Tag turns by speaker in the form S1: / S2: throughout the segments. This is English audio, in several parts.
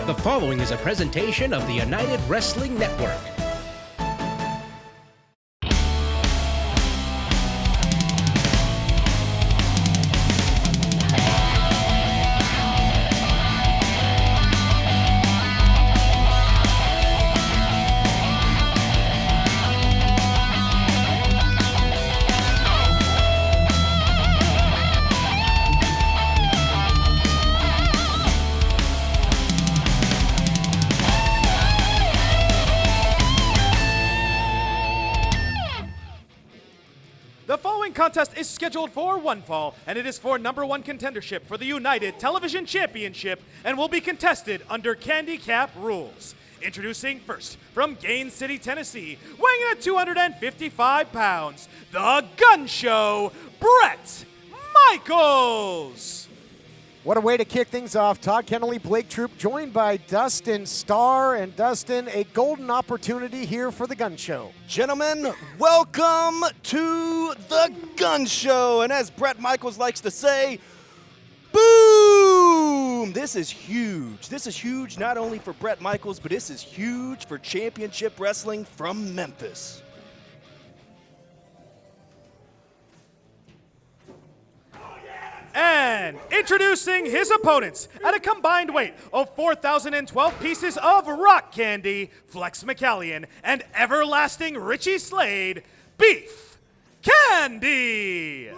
S1: The following is a presentation of the United Wrestling Network.
S2: Contest is scheduled for one fall, and it is for #1 contendership for the United Television Championship and will be contested under handicap rules. Introducing first, from Gaines City, Tennessee, weighing in at 255 pounds, the Gun Show, Brett Michaels.
S3: What a way to kick things off. Todd Kennelly, Blake Troop, joined by Dustin Starr. And Dustin, a golden opportunity here for the Gun Show.
S4: Gentlemen, welcome to the Gun Show. And as Brett Michaels likes to say, boom! This is huge. This is huge not only for Brett Michaels, but this is huge for championship wrestling from Memphis.
S2: And introducing his opponents at a combined weight of 4,012 pieces of rock candy, Flex McCallion, and everlasting Richie Slade, Beef Candy.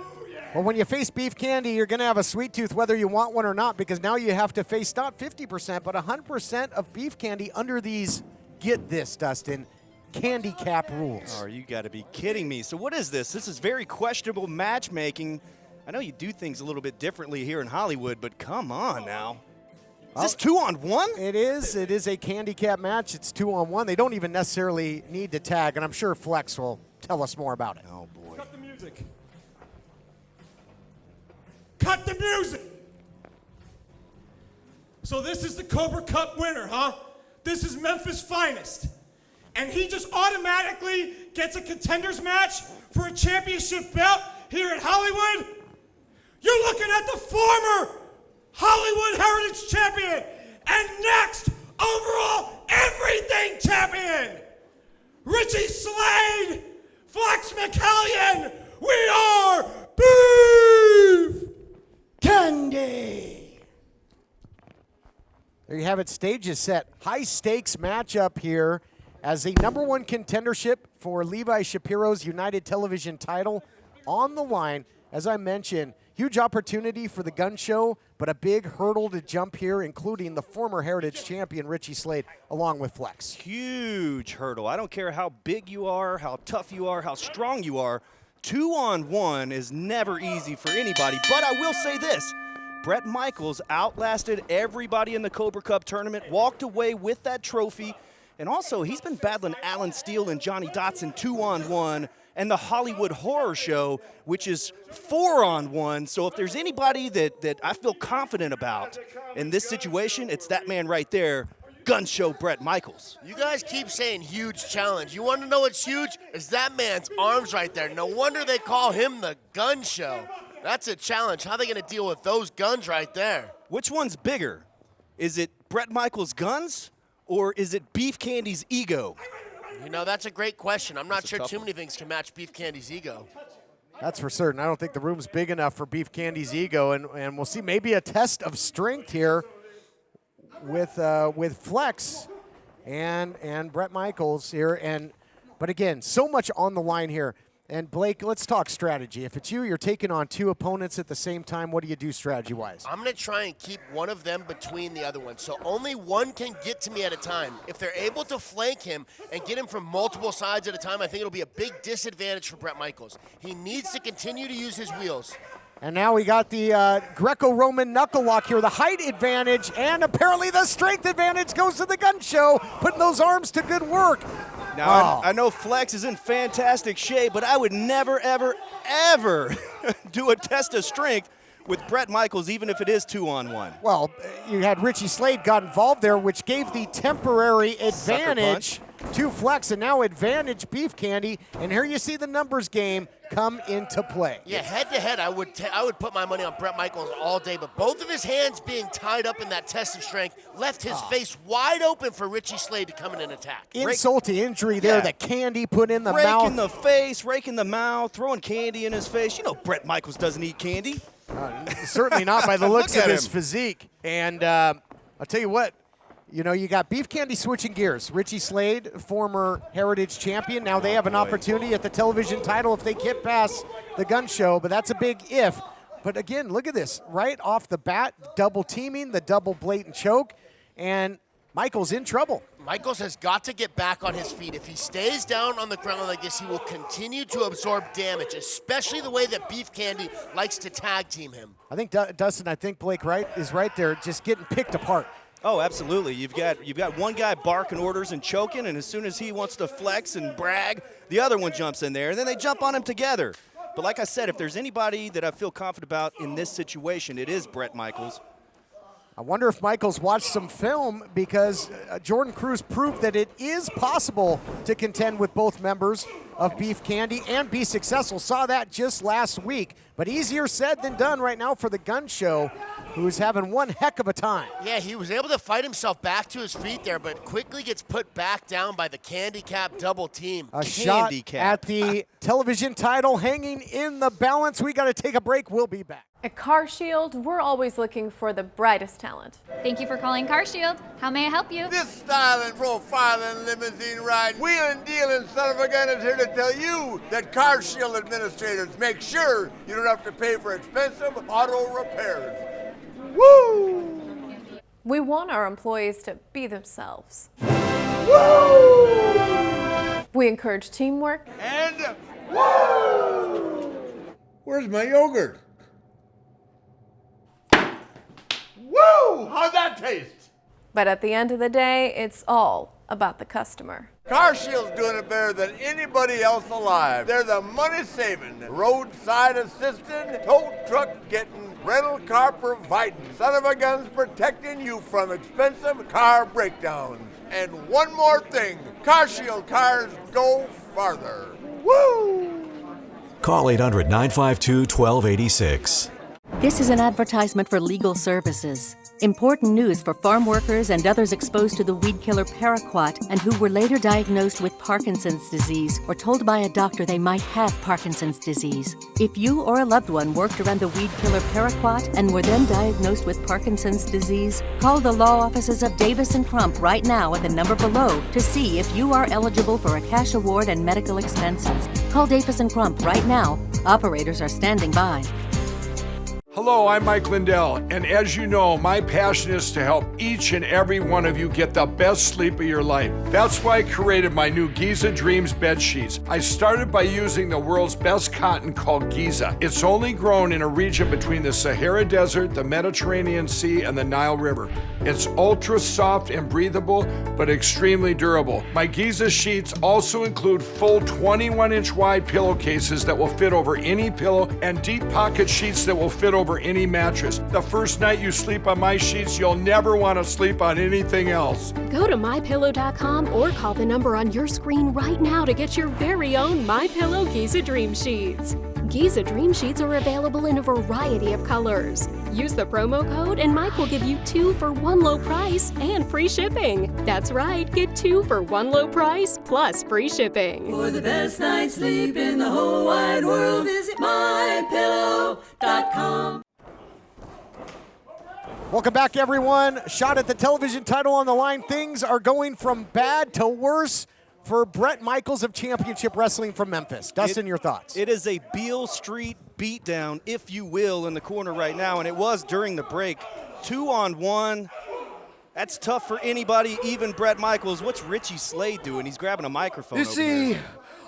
S3: Well, when you face Beef Candy, you're going to have a sweet tooth whether you want one or not, because now you have to face not 50%, but 100% of Beef Candy under these, get this, Dustin, candy cap rules.
S4: Oh, you got to be kidding me. So what is this? This is very questionable matchmaking. I know you do things a little bit differently here in Hollywood, but come on now. Is this 2-on-1?
S3: It is. It is a candy cap match. It's 2-on-1. They don't even necessarily need to tag, and I'm sure Flex will tell us more about it.
S4: Oh, boy.
S5: Cut the music. Cut the music! So this is the Cobra Cup winner, huh? This is Memphis' finest. And he just automatically gets a contenders match for a championship belt here at Hollywood? You're looking at the former Hollywood Heritage Champion and next overall everything champion, Richie Slade, Flex McCallion. We are Beef Candy.
S3: There you have it. Stage is set. High stakes matchup here as the #1 contendership for Levi Shapiro's United Television title on the line. As I mentioned, huge opportunity for the Gun Show, but a big hurdle to jump here, including the former Heritage Champion Richie Slade, along with Flex.
S4: Huge hurdle. I don't care how big you are, how tough you are, how strong you are. 2-on-1 is never easy for anybody. But I will say this. Brett Michaels outlasted everybody in the Cobra Cup tournament, walked away with that trophy. And also, he's been battling Alan Steele and Johnny Dotson 2-on-1. And the Hollywood Horror Show, which is 4-on-1. So if there's anybody that I feel confident about in this situation, it's that man right there, Gun Show Brett Michaels.
S6: You guys keep saying huge challenge. You want to know what's huge? It's that man's arms right there. No wonder they call him the Gun Show. That's a challenge. How are they going to deal with those guns right there?
S4: Which one's bigger? Is it Brett Michaels' guns or is it Beef Candy's ego?
S6: You know, that's a great question. I'm not sure too many things can match Beef Candy's ego.
S3: That's for certain. I don't think the room's big enough for Beef Candy's ego, and we'll see maybe a test of strength here with Flex and Brett Michaels here. But again, so much on the line here. And Blake, let's talk strategy. If it's you, you're taking on two opponents at the same time. What do you do strategy-wise?
S6: I'm going to try and keep one of them between the other one, so only one can get to me at a time. If they're able to flank him and get him from multiple sides at a time, I think it'll be a big disadvantage for Brett Michaels. He needs to continue to use his wheels.
S3: And now we got the Greco-Roman knuckle lock here, the height advantage, and apparently the strength advantage goes to the Gun Show, putting those arms to good work.
S4: Now, I know Flex is in fantastic shape, but I would never, ever, ever do a test of strength with Brett Michaels, even if it is 2-on-1.
S3: Well, you had Richie Slade got involved there, which gave the temporary advantage to Flex, and now advantage Beef Candy. And here you see the numbers game. come into play.
S6: Yeah, head-to-head, I would put my money on Bret Michaels all day, but both of his hands being tied up in that test of strength left his face wide open for Richie Slade to come in and attack.
S3: Insult to injury there, the candy put in the mouth.
S4: Rake in the face, rake in the mouth, throwing candy in his face. You know Bret Michaels doesn't eat candy.
S3: Certainly not by the looks
S4: Look
S3: of
S4: at
S3: his
S4: him.
S3: physique. And I'll tell you what, you know, you got Beef Candy switching gears. Richie Slade, former Heritage champion. Now they have an opportunity at the television title if they get past the gun show, but that's a big if. But again, look at this. Right off the bat, double teaming, the double blatant choke, and Michaels in trouble.
S6: Michaels has got to get back on his feet. If he stays down on the ground like this, he will continue to absorb damage, especially the way that Beef Candy likes to tag team him.
S3: I think Dustin, I think Blake is right there, just getting picked apart.
S4: Oh, absolutely. You've got one guy barking orders and choking, and as soon as he wants to flex and brag, the other one jumps in there, and then they jump on him together. But like I said, if there's anybody that I feel confident about in this situation, it is Bret Michaels.
S3: I wonder if Michaels watched some film, because Jordan Cruz proved that it is possible to contend with both members of Beef Candy and be successful. Saw that just last week, but easier said than done right now for the gun show, who's having one heck of a time.
S6: Yeah, he was able to fight himself back to his feet there, but quickly gets put back down by the Candy Cap double team.
S3: A shot at the television title hanging in the balance. We got to take a break. We'll be back.
S7: At CarShield, we're always looking for the brightest talent.
S8: Thank you for calling CarShield. How may I help you?
S9: This styling, profiling, limousine ride, wheeling, dealing son of a gun is here to tell you that CarShield administrators make sure you don't have to pay for expensive auto repairs. Woo!
S7: We want our employees to be themselves.
S9: Woo!
S7: We encourage teamwork.
S9: And woo! Where's my yogurt? Woo! How'd that taste?
S7: But at the end of the day, it's all about the customer.
S9: CarShield's doing it better than anybody else alive. They're the money-saving, roadside assistant, tow truck getting, rental car providing, son of a guns protecting you from expensive car breakdowns. And one more thing, CarShield cars go farther. Woo!
S10: Call 800-952-1286.
S11: This is an advertisement for legal services. Important news for farm workers and others exposed to the weed killer paraquat and who were later diagnosed with Parkinson's disease or told by a doctor they might have Parkinson's disease. If you or a loved one worked around the weed killer paraquat and were then diagnosed with Parkinson's disease, call the law offices of Davis & Crump right now at the number below to see if you are eligible for a cash award and medical expenses. Call Davis & Crump right now. Operators are standing by.
S12: Hello, I'm Mike Lindell, and as you know, my passion is to help each and every one of you get the best sleep of your life. That's why I created my new Giza Dreams bed sheets. I started by using the world's best cotton called Giza. It's only grown in a region between the Sahara Desert, the Mediterranean Sea, and the Nile River. It's ultra soft and breathable, but extremely durable. My Giza sheets also include full 21-inch wide pillowcases that will fit over any pillow and deep pocket sheets that will fit over any mattress. The first night you sleep on my sheets, you'll never want to sleep on anything else.
S13: Go to MyPillow.com or call the number on your screen right now to get your very own MyPillow Giza Dream Sheets. Giza Dream Sheets are available in a variety of colors. Use the promo code and Mike will give you 2 for 1 low price and free shipping. That's right, get 2 for 1 low price plus free shipping.
S14: For the best night's sleep in the whole wide world, visit MyPillow.com.
S3: Welcome back, everyone. Shot at the television title on the line. Things are going from bad to worse for Bret Michaels of Championship Wrestling from Memphis. Dustin, your thoughts?
S4: It is a Beale Street beatdown, if you will, in the corner right now, and it was during the break. 2-on-1. That's tough for anybody, even Bret Michaels. What's Richie Slade doing? He's grabbing a microphone
S15: You
S4: over
S15: see,
S4: there.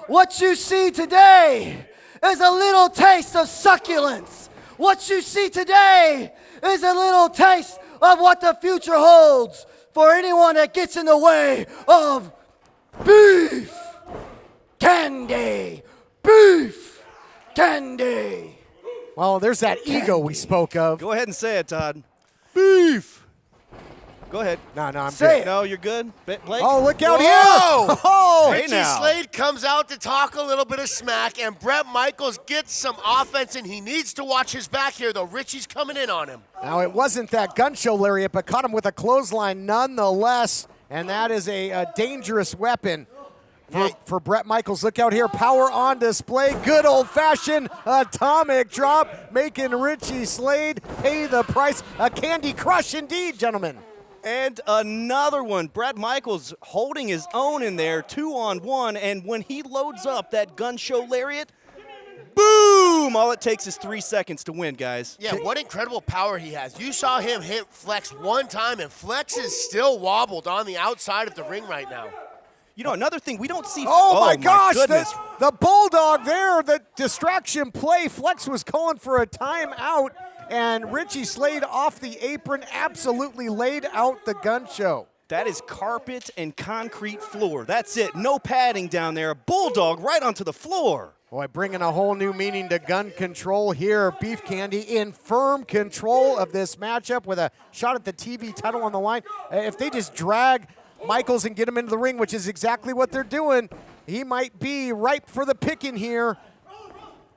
S15: what you see today is a little taste of succulence. What you see today is a little taste of what the future holds for anyone that gets in the way of beef candy. Beef candy.
S3: Well, there's that ego we spoke of.
S4: Go ahead and say it, Todd.
S3: Beef
S4: Go ahead.
S3: No, I'm
S15: Say
S3: good.
S15: it.
S4: No, you're good. Blake?
S3: Oh, look out
S6: Whoa!
S3: here. Oh,
S4: Hey,
S6: Richie
S4: now.
S6: Slade comes out to talk a little bit of smack, and Bret Michaels gets some offense, and he needs to watch his back here, though. Richie's coming in on him.
S3: now it wasn't that gun show lariat, but caught him with a clothesline nonetheless, and that is a dangerous weapon for Bret Michaels. Look out here, power on display. Good old-fashioned atomic drop, making Richie Slade pay the price. A Candy Crush indeed, gentlemen.
S4: And another one. Bret Michaels holding his own in there, 2-on-1, and when he loads up that gun show lariat, boom! All it takes is 3 seconds to win, guys.
S6: Yeah, what incredible power he has. You saw him hit Flex one time, and Flex is still wobbled on the outside of the ring right now.
S4: You know, another thing, we don't see...
S3: Oh, my gosh,
S4: goodness.
S3: the Bulldog there, the distraction play. Flex was calling for a timeout, and Richie Slade off the apron absolutely laid out the gun show.
S4: That is carpet and concrete floor. That's it. No padding down there. Bulldog right onto the floor.
S3: Boy, bringing a whole new meaning to gun control here. Beef Candy in firm control of this matchup with a shot at the TV title on the line. If they just drag Michaels and get him into the ring, which is exactly what they're doing, he might be ripe for the picking here.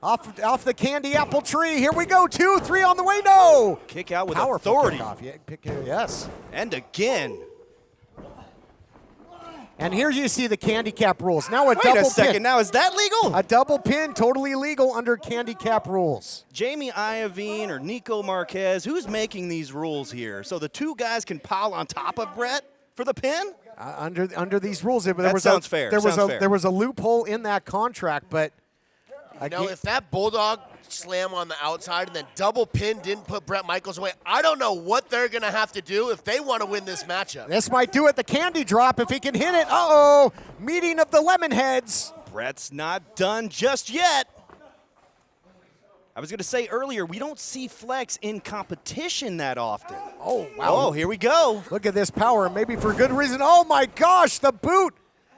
S3: Off the candy apple tree. Here we go. 2, 3 on the way. No.
S4: Kick out with
S3: Powerful
S4: authority.
S3: kickoff. Yes.
S4: And again.
S3: And here you see the candy cap rules. Now
S4: Wait
S3: double
S4: a second.
S3: pin.
S4: Now, is that legal?
S3: A double pin, totally legal under candy cap rules.
S4: Jamie Iovine or Nico Marquez, who's making these rules here? So the two guys can pile on top of Bret for the pin?
S3: Under these rules,
S4: Sounds fair.
S3: There was a loophole in that contract, but
S6: You know, if that Bulldog slam on the outside and then double pin didn't put Bret Michaels away, I don't know what they're going to have to do if they want to win this matchup.
S3: This might do it. The candy drop if he can hit it. Uh-oh. Meeting of the lemon heads.
S4: Bret's not done just yet. I was going to say earlier, we don't see Flex in competition that often.
S3: Oh, wow.
S4: Oh, here we go.
S3: Look at this power, maybe for good reason. Oh, my gosh, the boot.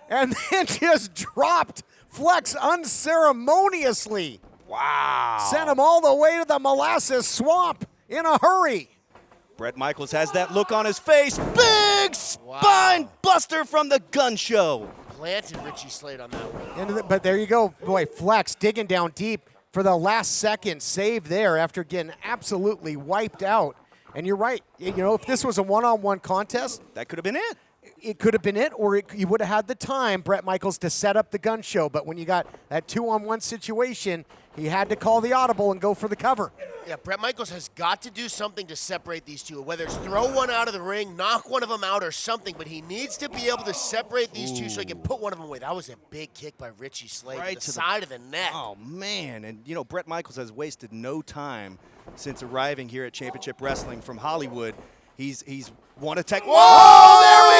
S3: And then just dropped Flex unceremoniously.
S4: Wow.
S3: Sent him all the way to the molasses swamp in a hurry.
S4: Bret Michaels has that look on his face. Big spine buster from the gun show.
S6: Planted Richie Slade on that one.
S3: But there you go. Boy, Flex digging down deep for the last second save there after getting absolutely wiped out. And you're right. You know, if this was a one-on-one contest,
S4: that could have been it.
S3: It could have been it, or you would have had the time, Bret Michaels, to set up the gun show. But when you got that 2-on-1 situation, he had to call the audible and go for the cover.
S6: Yeah, Bret Michaels has got to do something to separate these two, whether it's throw one out of the ring, knock one of them out or something, but he needs to be able to separate these two so he can put one of them away. That was a big kick by Richie Slade
S4: Right
S6: to the
S4: to
S6: side of the neck.
S4: Oh, man. And, you know, Bret Michaels has wasted no time since arriving here at Championship Wrestling from Hollywood. He's won a tech. Whoa, there we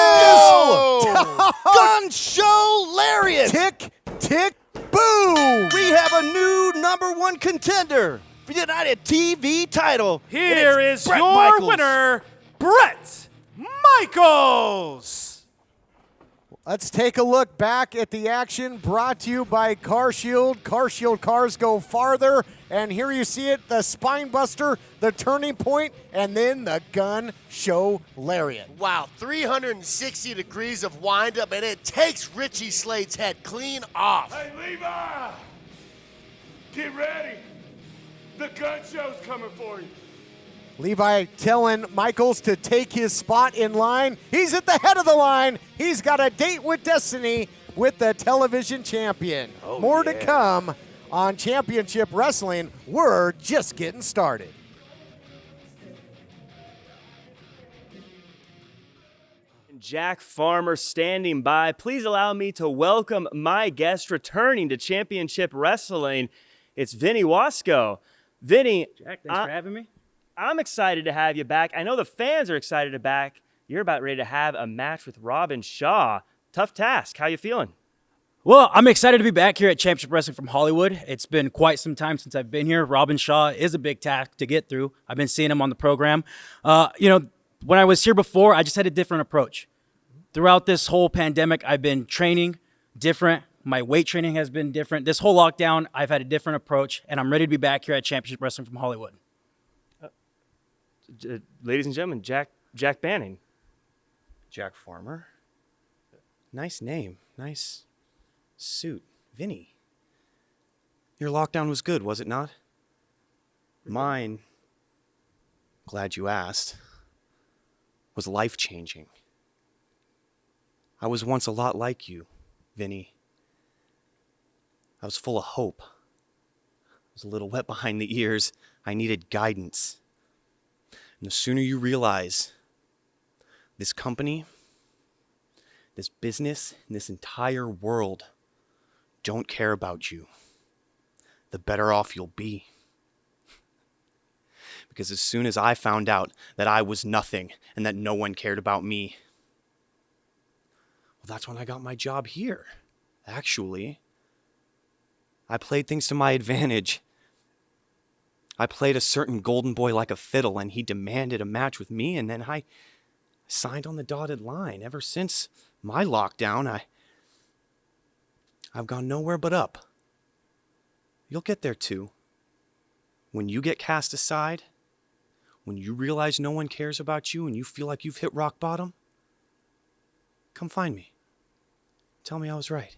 S4: go! Gun show lariat!
S3: Tick, tick, boom!
S4: We have a new #1 contender for the United TV title.
S2: Here is
S4: Bret
S2: your
S4: Michaels.
S2: winner, Bret Michaels.
S3: Let's take a look back at the action brought to you by CarShield. CarShield cars go farther. And here you see it, the spine buster, the turning point, and then the gun show lariat.
S6: Wow, 360 degrees of windup, and it takes Richie Slade's head clean off.
S10: Hey, Levi! Get ready. The gun show's coming for you.
S3: Levi telling Michaels to take his spot in line. He's at the head of the line. He's got a date with destiny with the television champion. More to come on Championship Wrestling. We're just getting started.
S16: Jack Farmer standing by. Please allow me to welcome my guest returning to Championship Wrestling. It's Vinnie Wasko. Vinnie,
S17: Jack, thanks for having me.
S16: I'm excited to have you back. I know the fans are excited to back. You're about ready to have a match with Robin Shaw. Tough task. How you feeling?
S17: Well, I'm excited to be back here at Championship Wrestling from Hollywood. It's been quite some time since I've been here. Robin Shaw is a big task to get through. I've been seeing him on the program. When I was here before, I just had a different approach. Throughout this whole pandemic, I've been training different. My weight training has been different. This whole lockdown, I've had a different approach, and I'm ready to be back here at Championship Wrestling from Hollywood.
S16: Ladies and gentlemen, Jack Banning. Jack Farmer. Nice name. Nice suit. Vinny. Your lockdown was good, was it not? Mine, glad you asked, was life-changing. I was once a lot like you, Vinny. I was full of hope. I was a little wet behind the ears. I needed guidance. And the sooner you realize this company, this business, and this entire world don't care about you, the better off you'll be. Because as soon as I found out that I was nothing and that no one cared about me, well, that's when I got my job here. Actually, I played things to my advantage. I played a certain golden boy like a fiddle, and he demanded a match with me, and then I signed on the dotted line. Ever since my lockdown, I've gone nowhere but up. You'll get there too. When you get cast aside, when you realize no one cares about you and you feel like you've hit rock bottom, come find me. Tell me I was right.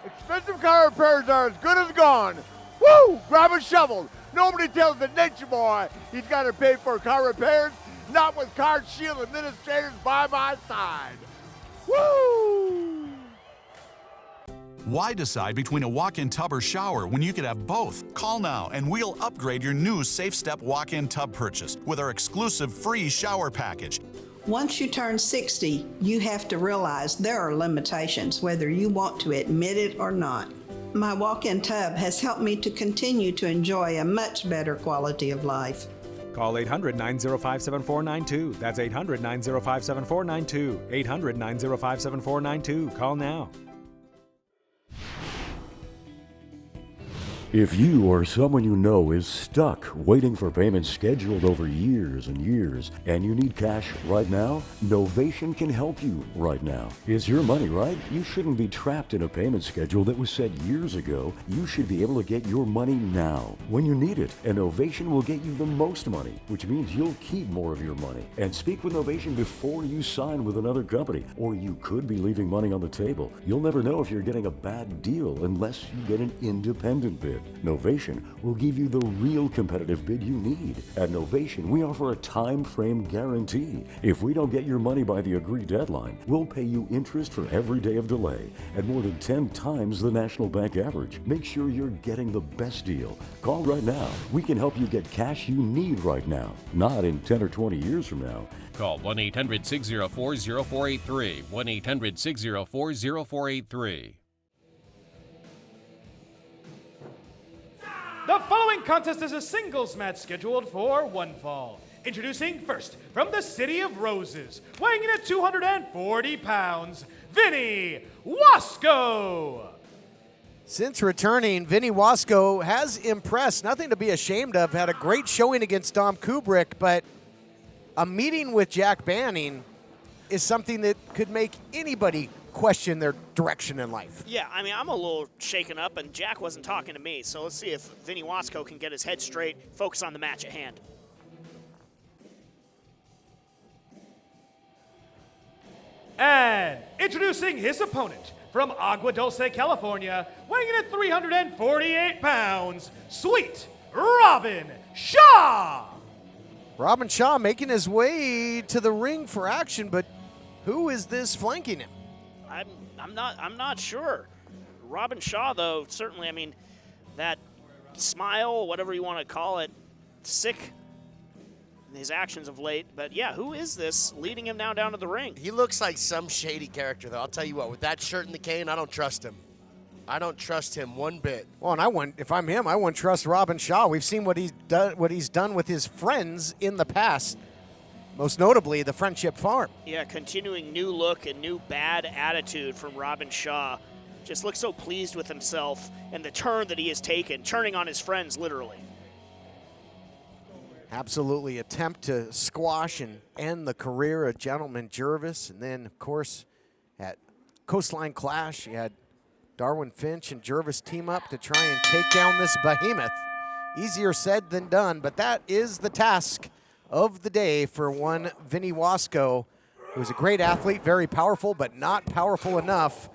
S9: Expensive car repairs are as good as gone. Woo! Grab a shovel. Nobody tells the nature boy he's got to pay for car repairs, not with CarShield administrators by my side. Woo!
S18: Why decide between a walk-in tub or shower when you could have both? Call now and we'll upgrade your new Safe Step walk-in tub purchase with our exclusive free shower package.
S19: Once you turn 60, you have to realize there are limitations, whether you want to admit it or not. My walk-in tub has helped me to continue to enjoy a much better quality of life.
S20: Call 800-905-7492. That's 800-905-7492. 800-905-7492. Call now.
S21: If you or someone you know is stuck waiting for payments scheduled over years and years, and you need cash right now, Novation can help you right now. It's your money, right? You shouldn't be trapped in a payment schedule that was set years ago. You should be able to get your money now, when you need it. And Novation will get you the most money, which means you'll keep more of your money. And speak with Novation before you sign with another company, or you could be leaving money on the table. You'll never know if you're getting a bad deal unless you get an independent bid. Novation will give you the real competitive bid you need. At Novation, we offer a time frame guarantee. If we don't get your money by the agreed deadline, we'll pay you interest for every day of delay at more than 10 times the National Bank average. Make sure you're getting the best deal. Call right now. We can help you get cash you need right now, not in 10 or 20 years from now.
S1: Call 1-800-604-0483. 1-800-604-0483.
S2: The following contest is a singles match scheduled for one fall. Introducing first, from the City of Roses, weighing in at 240 pounds, Vinnie Wasko.
S3: Since returning, Vinnie Wasko has impressed. Nothing to be ashamed of. Had a great showing against Dom Kubrick, but a meeting with Jack Banning is something that could make anybody question their direction in life.
S22: Yeah, I mean, I'm a little shaken up, and Jack wasn't talking to me, so let's see if Vinnie Wasko can get his head straight, focus on the match at hand.
S2: And introducing his opponent, from Agua Dulce, California, weighing in at 348 pounds, Sweet Robin Shaw.
S3: Robin Shaw making his way to the ring for action, but who is this flanking him?
S22: I'm not sure. Robin Shaw, though, certainly, I mean, that smile, whatever you want to call it, sick in his actions of late. But yeah, who is this leading him now down to the ring?
S6: He looks like some shady character, though. I'll tell you what, with that shirt and the cane, I don't trust him. I don't trust him one bit.
S3: Well, and if I'm him, I wouldn't trust Robin Shaw. We've seen what he's done with his friends in the past. Most notably, the Friendship Farm.
S22: Yeah, continuing new look and new bad attitude from Robin Shaw. Just looks so pleased with himself and the turn that he has taken, turning on his friends, literally.
S3: Absolutely. Attempt to squash and end the career of Gentleman Jervis. And then, of course, at Coastline Clash, you had Darwin Finch and Jervis team up to try and take down this behemoth. Easier said than done, but that is the task of the day for one Vinnie Wasko, who's a great athlete, very powerful, but not powerful enough,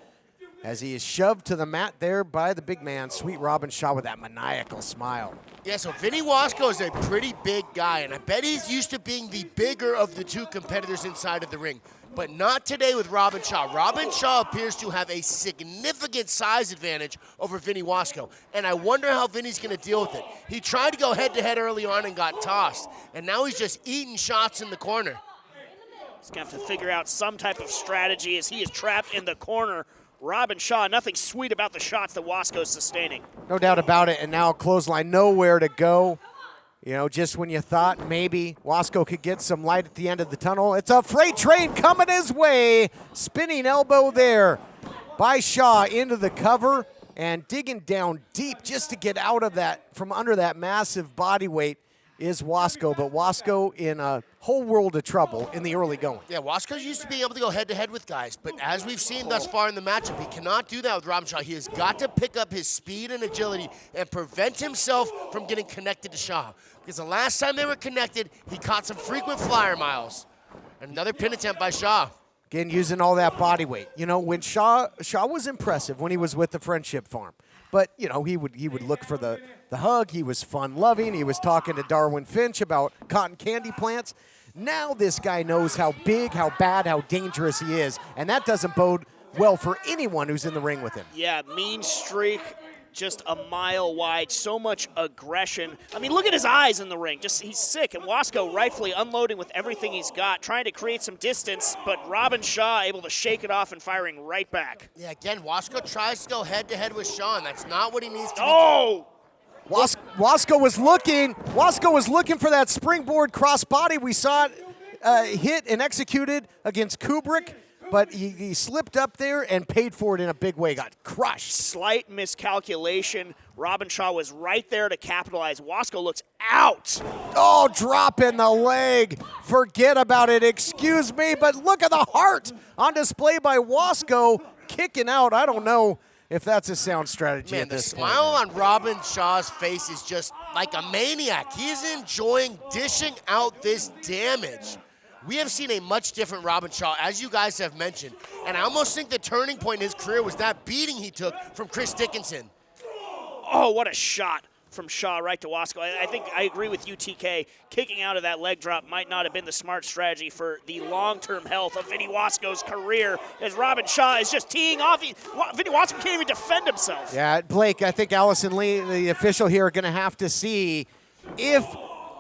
S3: as he is shoved to the mat there by the big man, Sweet Robin Shaw, with that maniacal smile.
S6: Yeah, so Vinnie Wasko is a pretty big guy, and I bet he's used to being the bigger of the two competitors inside of the ring. But not today with Robin Shaw. Robin Shaw appears to have a significant size advantage over Vinnie Wasko, and I wonder how Vinnie's going to deal with it. He tried to go head-to-head early on and got tossed, and now he's just eating shots in the corner.
S22: He's going to have to figure out some type of strategy as he is trapped in the corner. Robin Shaw, nothing sweet about the shots that Wasko's sustaining.
S3: No doubt about it, and now clothesline, nowhere to go. You know, just when you thought maybe Wasko could get some light at the end of the tunnel, it's a freight train coming his way. Spinning elbow there by Shaw into the cover and digging down deep just to get out of that, from under that massive body weight is Wasko, but Wasko in a whole world of trouble in the early going.
S6: Yeah, Wasko's used to being able to go head-to-head with guys, but as we've seen thus far in the matchup, he cannot do that with Robin Shaw. He has got to pick up his speed and agility and prevent himself from getting connected to Shaw. Because the last time they were connected, he caught some frequent flyer miles. And another pin attempt by Shaw.
S3: Again, using all that body weight. You know, when Shaw was impressive when he was with the Friendship Farm. But, you know, he would look for the hug. He was fun-loving. He was talking to Darwin Finch about cotton candy plants. Now this guy knows how big, how bad, how dangerous he is, and that doesn't bode well for anyone who's in the ring with him.
S22: Yeah, mean streak, just a mile wide, so much aggression. I mean, look at his eyes in the ring. Just he's sick, and Wasko rightfully unloading with everything he's got, trying to create some distance, but Robin Shaw able to shake it off and firing right back.
S6: Yeah, again, Wasko tries to go head-to-head with Shaw, and that's not what he needs to
S22: do.
S3: Wasko was looking for that springboard crossbody. We saw it hit and executed against Kubrick, but he slipped up there and paid for it in a big way. Got crushed.
S22: Slight miscalculation. Robin Shaw was right there to capitalize. Wasko looks out.
S3: Oh, dropping the leg. Forget about it. Excuse me, but look at the heart on display by Wasko kicking out. I don't know if that's a sound strategy at this point.
S6: The smile on Robin Shaw's face is just like a maniac. He is enjoying dishing out this damage. We have seen a much different Robin Shaw, as you guys have mentioned, and I almost think the turning point in his career was that beating he took from Chris Dickinson.
S22: Oh, what a shot from Shaw right to Wasko. I think I agree with you, TK. Kicking out of that leg drop might not have been the smart strategy for the long-term health of Vinnie Wasko's career, as Robin Shaw is just teeing off. Vinnie Wasko can't even defend himself.
S3: Yeah, Blake, I think Allison Lee, the official here, are going to have to see if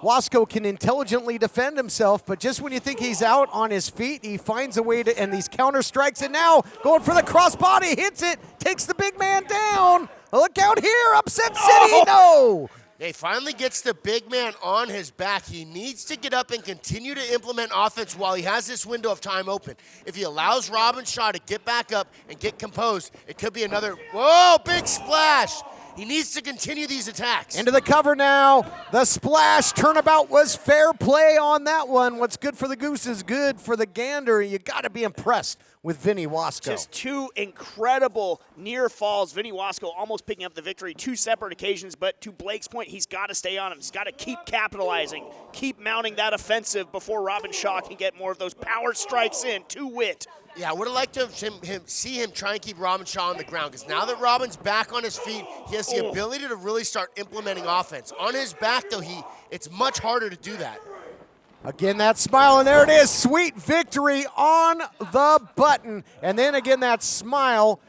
S3: Wasko can intelligently defend himself, but just when you think he's out on his feet, he finds a way to, and these counter strikes, and now going for the crossbody, hits it, takes the big man down. Look out here, Upset City, no!
S6: He finally gets the big man on his back. He needs to get up and continue to implement offense while he has this window of time open. If he allows Robin Shaw to get back up and get composed, it could be another, whoa, big splash. He needs to continue these attacks.
S3: Into the cover now. The splash turnabout was fair play on that one. What's good for the goose is good for the gander. You got to be impressed with Vinnie Wasko.
S22: Just two incredible near falls. Vinnie Wasko almost picking up the victory, two separate occasions, but to Blake's point, he's got to stay on him. He's got to keep capitalizing, keep mounting that offensive before Robin Shaw can get more of those power strikes in to wit.
S6: Yeah, I would have liked to see him try and keep Robin Shaw on the ground, because now that Robin's back on his feet, he has the ability to really start implementing offense. On his back, though, it's much harder to do that.
S3: Again, that smile, and there it is. Sweet victory on the button. And then again, that smile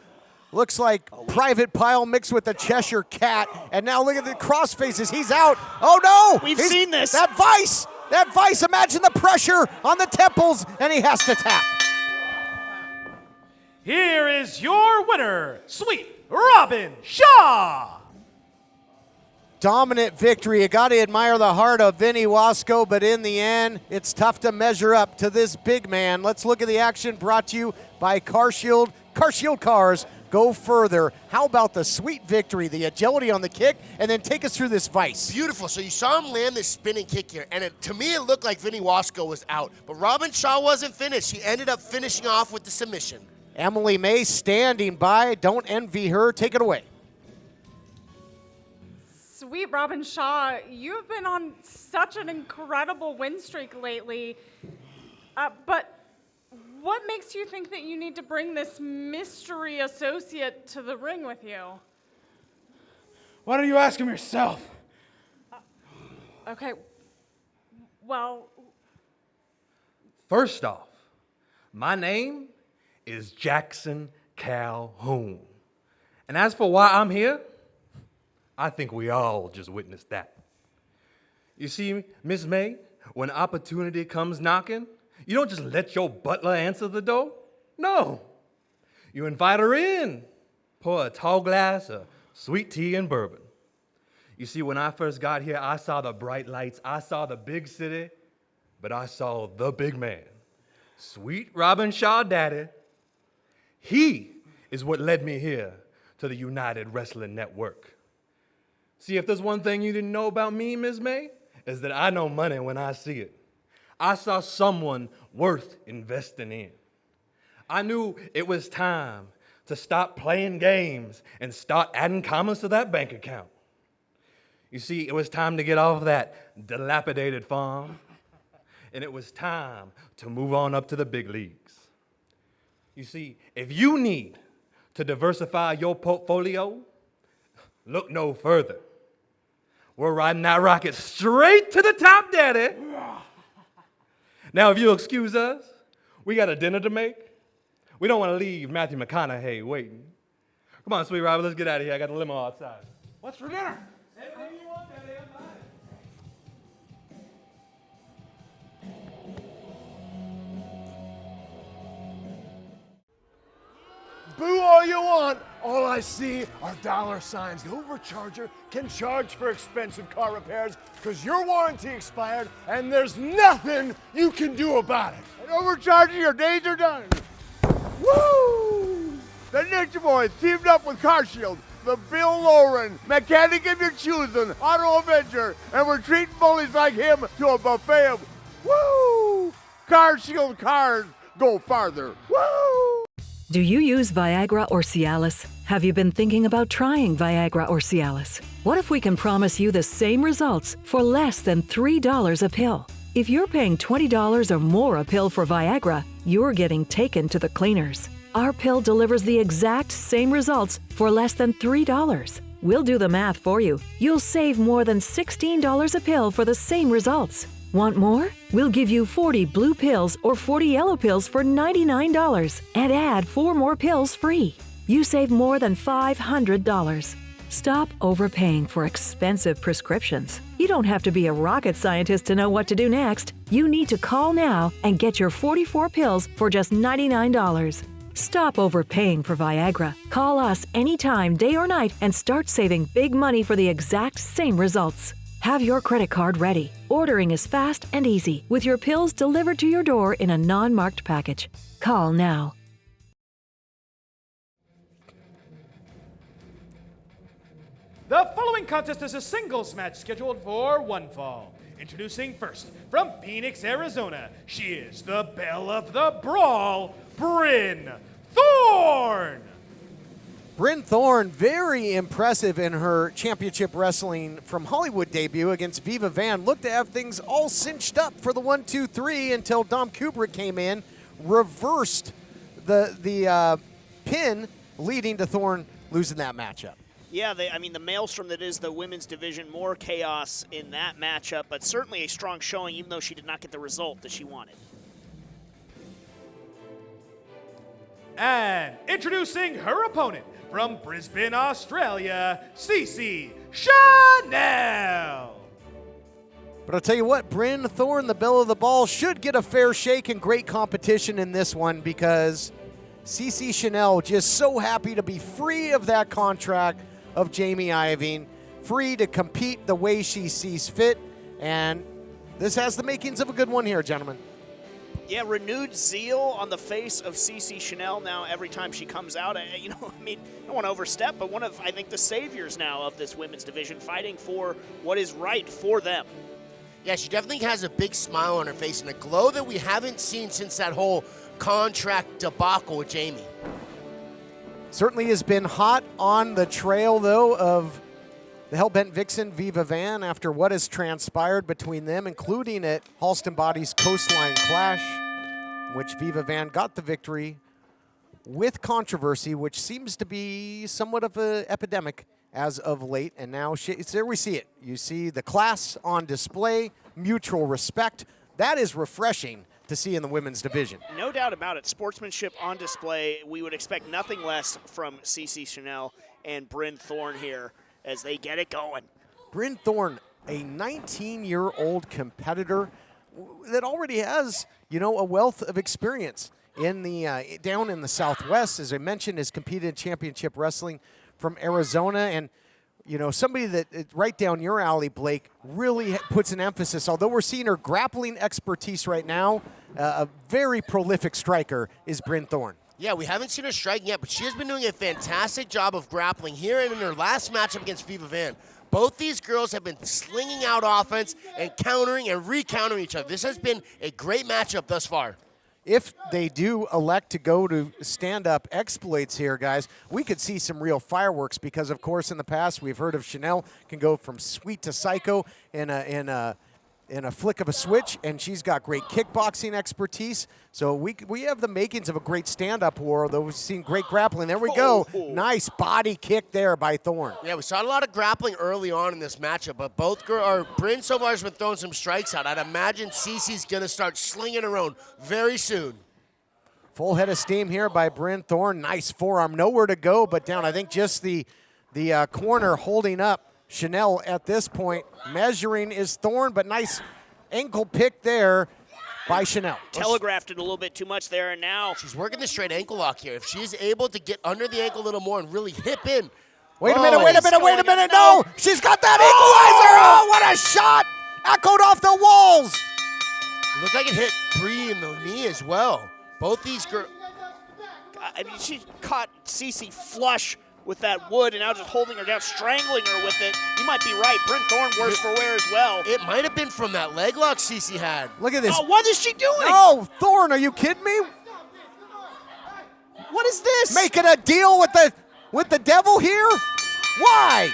S3: looks like Private Pile mixed with the Cheshire Cat. And now look at the cross faces. He's out. Oh, no.
S22: We've seen this.
S3: That vice, imagine the pressure on the temples, and he has to tap.
S2: Here is your winner, Sweet Robin Shaw.
S3: Dominant victory. You got to admire the heart of Vinnie Wasko, but in the end, it's tough to measure up to this big man. Let's look at the action brought to you by CarShield. CarShield cars go further. How about the sweet victory, the agility on the kick, and then take us through this vice.
S6: Beautiful. So you saw him land this spinning kick here, and to me it looked like Vinnie Wasko was out, but Robin Shaw wasn't finished. He ended up finishing off with the submission.
S3: Emily May standing by. Don't envy her. Take it away.
S5: Sweet Robin Shaw, you've been on such an incredible win streak lately. But what makes you think that you need to bring this mystery associate to the ring with you?
S8: Why don't you ask him yourself?
S5: Okay, well...
S8: First off, my name is Jackson Calhoun. And as for why I'm here, I think we all just witnessed that. You see, Miss May, when opportunity comes knocking, you don't just let your butler answer the door. No. You invite her in, pour a tall glass of sweet tea and bourbon. You see, when I first got here, I saw the bright lights, I saw the big city, but I saw the big man, Sweet Robin Shaw Daddy. He is what led me here to the United Wrestling Network. See, if there's one thing you didn't know about me, Ms. May, is that I know money when I see it. I saw someone worth investing in. I knew it was time to stop playing games and start adding commas to that bank account. You see, it was time to get off that dilapidated farm, and it was time to move on up to the big leagues. You see, if you need to diversify your portfolio, look no further. We're riding that rocket straight to the top, Daddy. Now, if you'll excuse us, we got a dinner to make. We don't want to leave Matthew McConaughey waiting. Come on, Sweet Robin, let's get out of here. I got the limo outside.
S10: What's for dinner?
S8: Anything you want, Daddy, I'm fine.
S9: Boo all you want. All I see are dollar signs. The overcharger can charge for expensive car repairs because your warranty expired and there's nothing you can do about it. And overcharging, your days are done. Woo! The Ninja Boys teamed up with CarShield, the Bill Lauren, mechanic of your choosing, Auto Avenger, and we're treating bullies like him to a buffet of woo! CarShield cars go farther. Woo!
S23: Do you use Viagra or Cialis? Have you been thinking about trying Viagra or Cialis? What if we can promise you the same results for less than $3 a pill? If you're paying $20 or more a pill for Viagra, you're getting taken to the cleaners. Our pill delivers the exact same results for less than $3. We'll do the math for you. You'll save more than $16 a pill for the same results. Want more? We'll give you 40 blue pills or 40 yellow pills for $99 and add 4 more pills free. You save more than $500. Stop overpaying for expensive prescriptions. You don't have to be a rocket scientist to know what to do next. You need to call now and get your 44 pills for just $99. Stop overpaying for Viagra. Call us anytime, day or night, and start saving big money for the exact same results. Have your credit card ready. Ordering is fast and easy, with your pills delivered to your door in a non-marked package. Call now.
S2: The following contest is a singles match scheduled for one fall. Introducing first, from Phoenix, Arizona, she is the belle of the brawl, Bryn Thorne.
S3: Bryn Thorne, very impressive in her championship wrestling from Hollywood debut against Viva Van. Looked to have things all cinched up for the 1-2-3 until Dom Kubrick came in, reversed the pin, leading to Thorne losing that matchup.
S22: Yeah, the maelstrom that is the women's division, more chaos in that matchup, but certainly a strong showing, even though she did not get the result that she wanted.
S2: And introducing her opponent, from Brisbane, Australia, Cece Chanel.
S3: But I'll tell you what, Bryn Thorne, the belle of the ball, should get a fair shake and great competition in this one because Cece Chanel just so happy to be free of that contract of Jamie Iovine, free to compete the way she sees fit, and this has the makings of a good one here, gentlemen.
S22: Yeah, renewed zeal on the face of Cece Chanel now every time she comes out. I don't want to overstep, but one of, I think, the saviors now of this women's division, fighting for what is right for them.
S6: Yeah, she definitely has a big smile on her face and a glow that we haven't seen since that whole contract debacle with Jamie.
S3: Certainly has been hot on the trail, though, of the Hellbent Vixen, Viva Van, after what has transpired between them, including at Halston Body's Coastline Clash, in which Viva Van got the victory with controversy, which seems to be somewhat of an epidemic as of late. And now there we see it. You see the class on display, mutual respect. That is refreshing to see in the women's division.
S22: No doubt about it. Sportsmanship on display. We would expect nothing less from Cece Chanel and Bryn Thorne here as they get it going.
S3: Bryn Thorne, a 19-year-old competitor that already has, a wealth of experience in the down in the Southwest. As I mentioned, has competed in championship wrestling from Arizona, and somebody that right down your alley, Blake, really puts an emphasis. Although we're seeing her grappling expertise right now, a very prolific striker is Bryn Thorne.
S6: Yeah, we haven't seen her striking yet, but she has been doing a fantastic job of grappling here and in her last matchup against Viva Van. Both these girls have been slinging out offense and countering and re-countering each other. This has been a great matchup thus far.
S3: If they do elect to go to stand-up exploits here, guys, we could see some real fireworks because, of course, in the past we've heard of Chanel can go from sweet to psycho in a flick of a switch, and she's got great kickboxing expertise. So we have the makings of a great stand-up war, though we've seen great grappling. There we go. Nice body kick there by Thorne.
S6: Yeah, we saw a lot of grappling early on in this matchup, but Bryn so far has been throwing some strikes out. I'd imagine Cece's going to start slinging her own very soon.
S3: Full head of steam here by Bryn Thorne. Nice forearm. Nowhere to go but down. I think just the corner holding up Chanel at this point. Measuring is Thorne, but nice ankle pick there by Chanel.
S22: Telegraphed it a little bit too much there, and now
S6: she's working the straight ankle lock here. If she's able to get under the ankle a little more and really hip in.
S3: Wait a minute. No, she's got that equalizer. Oh, what a shot. Echoed off the walls.
S6: Looked like it hit Bree in the knee as well. Both these girls.
S22: I mean, she caught Cece flush with that wood and now just holding her down, strangling her with it. You might be right. Bryn Thorne worse for wear as well.
S6: It might have been from that leg lock Cece had.
S3: Look at this.
S22: Oh, what is she doing?
S3: Oh, Thorne, are you kidding me?
S22: What is this?
S3: Making a deal with the devil here? Why?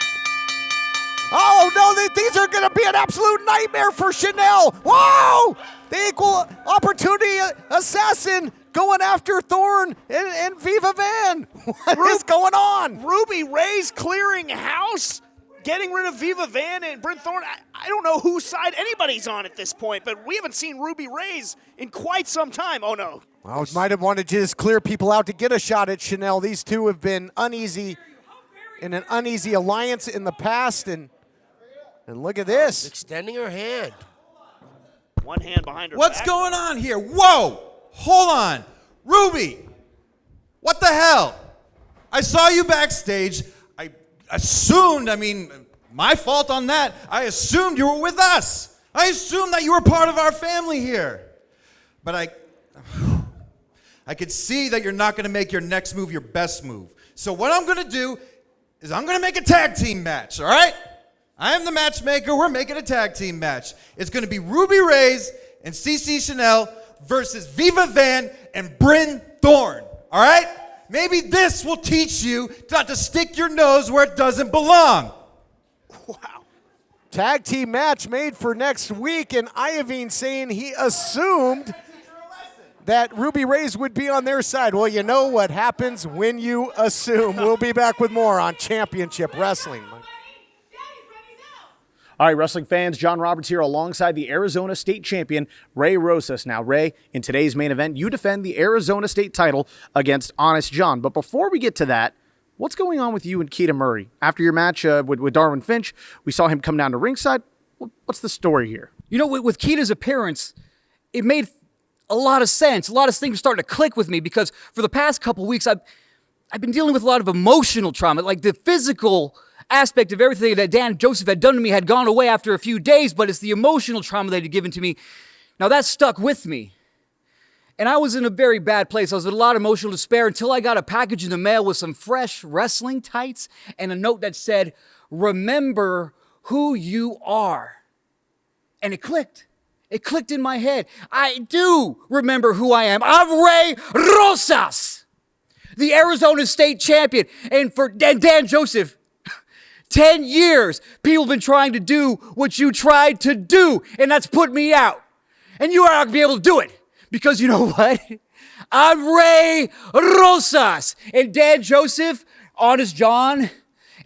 S3: Oh, no, these are going to be an absolute nightmare for Chanel. Whoa! The equal opportunity assassin going after Thorne and Viva Van. What is going on?
S22: Ruby Ray's clearing house, getting rid of Viva Van and Bryn Thorne. I don't know whose side anybody's on at this point, but we haven't seen Ruby Ray's in quite some time. Oh, no.
S3: Well, might have wanted to just clear people out to get a shot at Chanel. These two have been uneasy in an uneasy alliance in the past, and look at this.
S6: Extending her hand.
S22: One hand behind her
S7: What's
S22: back.
S7: going on here? Whoa! Hold on. Ruby! What the hell? I saw you backstage. I assumed, my fault on that. I assumed you were with us. I assumed that you were part of our family here. But I could see that you're not going to make your next move your best move. So what I'm going to do is I'm going to make a tag team match, all right? I am the matchmaker. We're making a tag team match. It's going to be Ruby Ray's and Cece Chanel versus Viva Van and Bryn Thorne, all right? Maybe this will teach you not to stick your nose where it doesn't belong.
S22: Wow.
S3: Tag team match made for next week, and Iovine saying he assumed that Ruby Ray's would be on their side. Well, you know what happens when you assume. We'll be back with more on Championship Wrestling.
S11: All right, wrestling fans, John Roberts here alongside the Arizona State Champion, Ray Rosas. Now, Ray, in today's main event, you defend the Arizona State title against Honest John. But before we get to that, what's going on with you and Keita Murray? After your match with Darwin Finch, we saw him come down to ringside. What's the story here?
S17: You know, with Keita's appearance, it made a lot of sense. A lot of things started to click with me because for the past couple weeks, I've been dealing with a lot of emotional trauma, like the physical aspect of everything that Dan Joseph had done to me had gone away after a few days, but it's the emotional trauma that he'd given to me. Now that stuck with me. And I was in a very bad place. I was in a lot of emotional despair until I got a package in the mail with some fresh wrestling tights and a note that said, "Remember who you are." And it clicked. It clicked in my head. I do remember who I am. I'm Ray Rosas, the Arizona State champion. And for Dan Joseph,
S15: 10 years, people have been trying to do what you tried to do, and that's put me out. And you are not going to be able to do it. Because you know what? I'm Ray Rosas. And Dan Joseph, Honest John,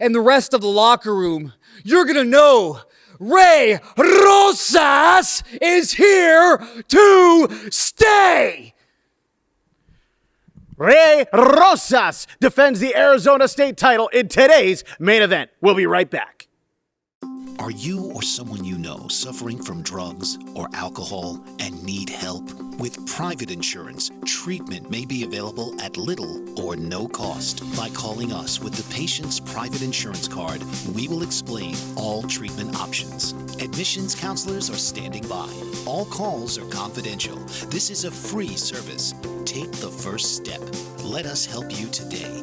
S15: and the rest of the locker room, you're going to know Ray Rosas is here to stay.
S11: Ray Rosas defends the Arizona State title in today's main event. We'll be right back.
S12: Are you or someone you know suffering from drugs or alcohol and need help? With private insurance, treatment may be available at little or no cost. By calling us with the patient's private insurance card, we will explain all treatment options. Admissions counselors are standing by. All calls are confidential. This is a free service. Take the first step. Let us help you today.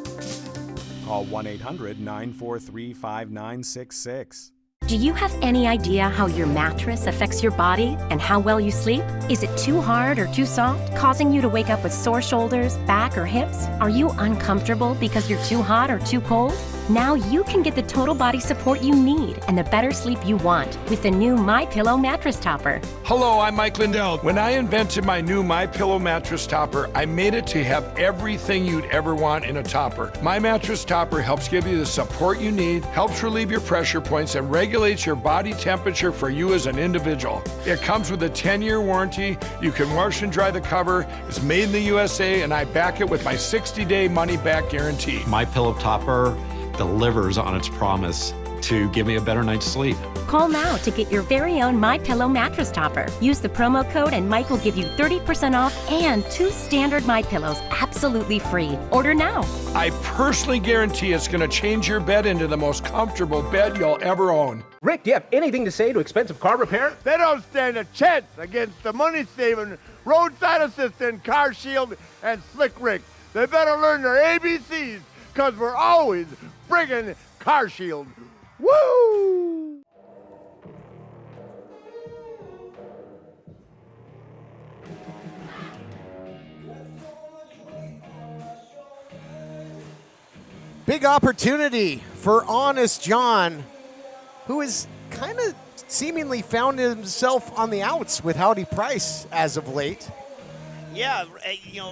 S20: Call 1-800-943-5966.
S13: Do you have any idea how your mattress affects your body and how well you sleep? Is it too hard or too soft, causing you to wake up with sore shoulders, back, or hips? Are you uncomfortable because you're too hot or too cold? Now you can get the total body support you need and the better sleep you want with the new MyPillow mattress topper.
S10: Hello, I'm Mike Lindell. When I invented my new MyPillow mattress topper, I made it to have everything you'd ever want in a topper. My mattress topper helps give you the support you need, helps relieve your pressure points, and regulates your body temperature for you as an individual. It comes with a 10-year warranty. You can wash and dry the cover. It's made in the USA, and I back it with my 60-day money-back guarantee.
S14: My Pillow Topper delivers on its promise to give me a better night's sleep.
S13: Call now to get your very own MyPillow mattress topper. Use the promo code and Mike will give you 30% off and 2 standard MyPillows absolutely free. Order now.
S10: I personally guarantee it's going to change your bed into the most comfortable bed you'll ever own.
S1: Rick, do you have anything to say to expensive car repair?
S9: They don't stand a chance against the money-saving roadside assistant, CarShield, and Slick Rick. They better learn their ABCs, because we're always bringing CarShield. Woo!
S3: Big opportunity for Honest John, who has kind of seemingly found himself on the outs with Howdy Price as of late.
S22: Yeah,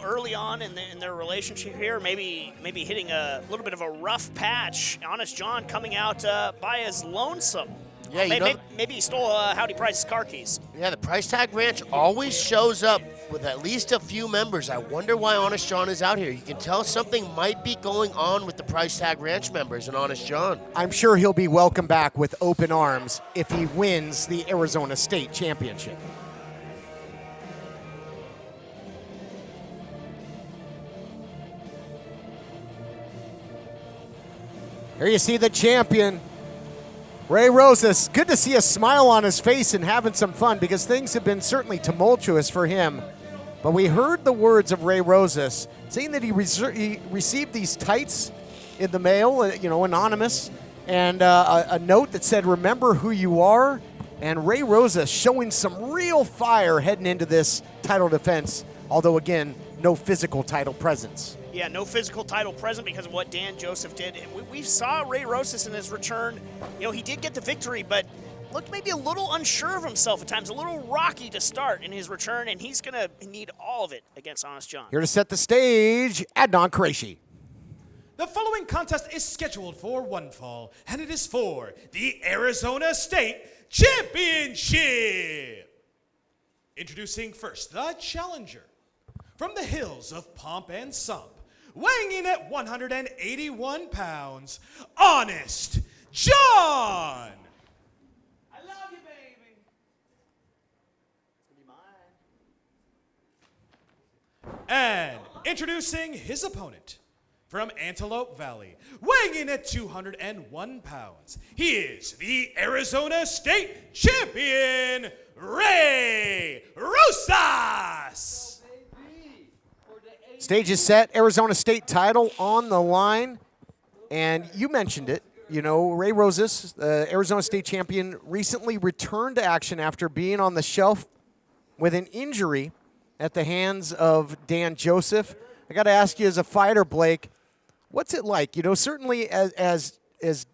S22: early on in their relationship here, maybe hitting a little bit of a rough patch. Honest John coming out by his lonesome.
S6: Yeah,
S22: maybe he stole Howdy Price's car keys.
S6: Yeah, the Price Tag Ranch always shows up with at least a few members. I wonder why Honest John is out here. You can tell something might be going on with the Price Tag Ranch members and Honest John.
S3: I'm sure he'll be welcomed back with open arms if he wins the Arizona State Championship. Here you see the champion, Ray Rosas. Good to see a smile on his face and having some fun because things have been certainly tumultuous for him. But we heard the words of Ray Rosas saying that he received these tights in the mail, anonymous, and a note that said, "Remember who you are." And Ray Rosas showing some real fire heading into this title defense, although again, no physical title presence.
S22: Yeah, no physical title present because of what Dan Joseph did. And we saw Ray Rosas in his return. He did get the victory, but looked maybe a little unsure of himself at times, a little rocky to start in his return, and he's going to need all of it against Honest John.
S3: Here to set the stage, Adnan Qureshi.
S2: The following contest is scheduled for one fall, and it is for the Arizona State Championship. Introducing first, the challenger. From the hills of Pomp and Sump, weighing in at 181 pounds, Honest John.
S22: I love you, baby.
S2: And introducing his opponent, from Antelope Valley, weighing in at 201 pounds, he is the Arizona State Champion, Ray Rosas.
S3: Stage is set, Arizona State title on the line. And you mentioned it, Ray Rosas, Arizona State champion, recently returned to action after being on the shelf with an injury at the hands of Dan Joseph. I got to ask you as a fighter, Blake, what's it like? Certainly as as